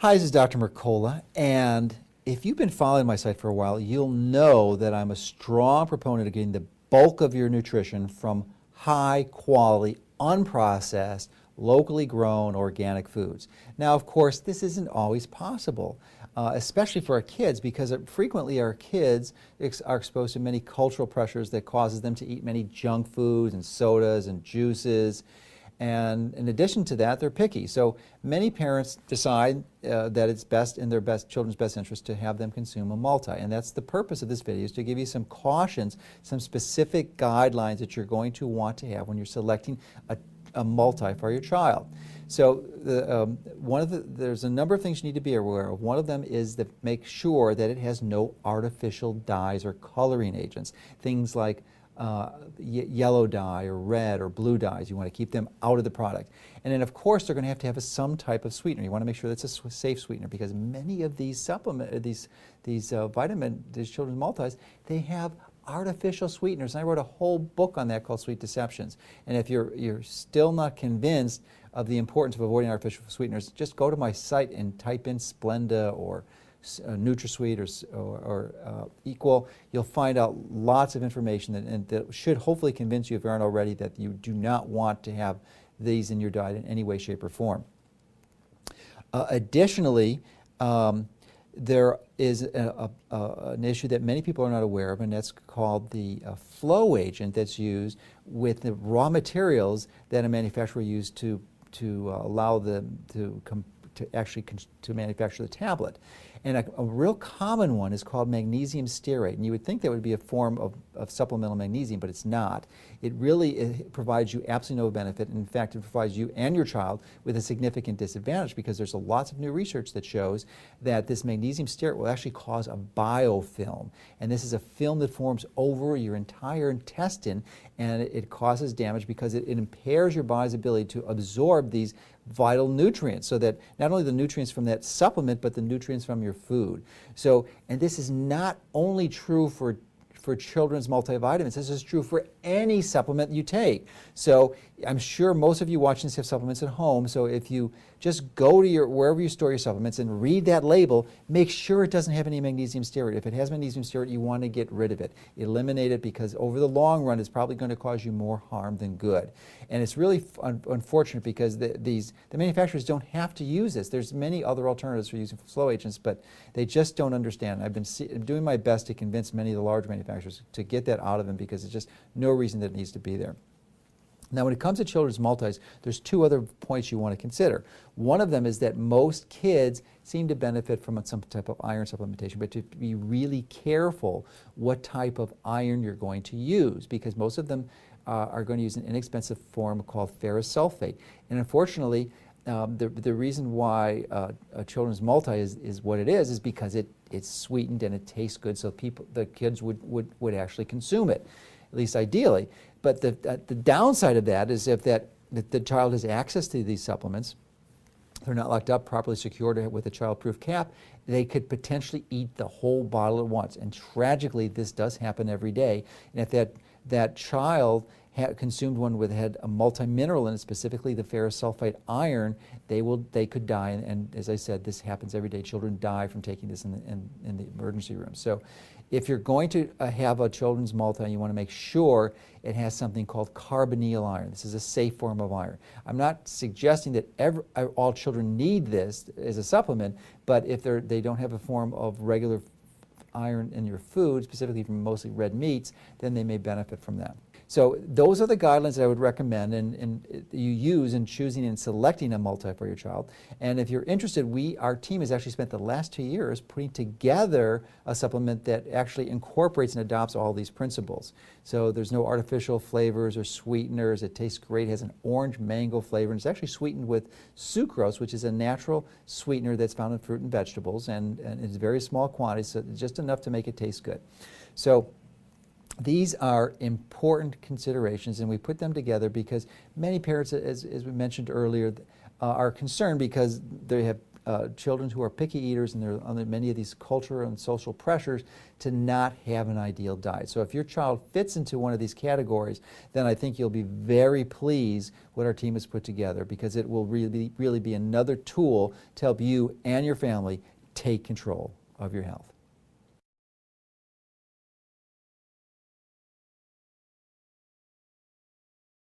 Hi, this is Dr. Mercola, and if you've been following my site for a while, you'll know that I'm a strong proponent of getting the bulk of your nutrition from high quality, unprocessed, locally grown organic foods. Now, of course, this isn't always possible, especially for our kids, because frequently our kids are exposed to many cultural pressures that causes them to eat many junk foods and sodas and juices. And in addition to that, they're picky. So many parents decide that it's best in their children's best interest to have them consume a multi. And that's the purpose of this video, is to give you some cautions, some specific guidelines that you're going to want to have when you're selecting a multi for your child. So there's a number of things you need to be aware of. One of them is that make sure that it has no artificial dyes or coloring agents. Things like yellow dye or red or blue dyes. You want to keep them out of the product. And then of course they're going to have some type of sweetener. You want to make sure that's a safe sweetener, because many of these children's multis, they have artificial sweeteners. And I wrote a whole book on that called Sweet Deceptions. And if you're still not convinced of the importance of avoiding artificial sweeteners, just go to my site and type in Splenda or NutraSweet or Equal. You'll find out lots of information that should hopefully convince you, if you aren't already, that you do not want to have these in your diet in any way, shape, or form. Additionally, there is an issue that many people are not aware of, and that's called the flow agent that's used with the raw materials that a manufacturer used to allow them to manufacture the tablet. And a real common one is called magnesium stearate. And you would think that would be a form of supplemental magnesium, but it's not. It provides you absolutely no benefit. In fact, it provides you and your child with a significant disadvantage, because there's lots of new research that shows that this magnesium stearate will actually cause a biofilm. And this is a film that forms over your entire intestine, and it causes damage because it impairs your body's ability to absorb these vital nutrients, so that not only the nutrients from that supplement, but the nutrients from your food. So, and this is not only true for children's multivitamins. This is true for any supplement you take. So I'm sure most of you watching this have supplements at home. So if you just go to wherever you store your supplements and read that label, make sure it doesn't have any magnesium stearate. If it has magnesium stearate, you want to get rid of it. Eliminate it, because over the long run, it's probably going to cause you more harm than good. And it's really unfortunate, because the manufacturers don't have to use this. There's many other alternatives for using flow agents, but they just don't understand. I've been doing my best to convince many of the large manufacturers to get that out of them, because there's just no reason that it needs to be there. Now, when it comes to children's multis, there's two other points you want to consider. One of them is that most kids seem to benefit from some type of iron supplementation, but to be really careful what type of iron you're going to use, because most of them are going to use an inexpensive form called ferrous sulfate. And unfortunately, the reason why a children's multi is what it is because it's sweetened and it tastes good, so the kids would actually consume it, at least ideally. But the downside of that is if the child has access to these supplements, they're not locked up, properly secured with a child-proof cap, they could potentially eat the whole bottle at once. And tragically, this does happen every day. And if that child consumed one that had a multi-mineral in it, specifically the ferrous sulfate iron, they could die. And as I said, this happens every day. Children die from taking this in the emergency room. So if you're going to have a children's multi, you want to make sure it has something called carbonyl iron. This is a safe form of iron. I'm not suggesting that all children need this as a supplement, but if they don't have a form of regular iron in your food, specifically from mostly red meats, then they may benefit from that. So those are the guidelines that I would recommend and you use in choosing and selecting a multi for your child. And if you're interested, our team has actually spent the last 2 years putting together a supplement that actually incorporates and adopts all these principles. So there's no artificial flavors or sweeteners. It tastes great. It has an orange mango flavor, and it's actually sweetened with sucrose, which is a natural sweetener that's found in fruit and vegetables, and it's very small quantities, so just enough to make it taste good. So these are important considerations, and we put them together because many parents, as we mentioned earlier, are concerned because they have children who are picky eaters and they're under many of these cultural and social pressures to not have an ideal diet. So if your child fits into one of these categories, then I think you'll be very pleased what our team has put together, because it will really be another tool to help you and your family take control of your health.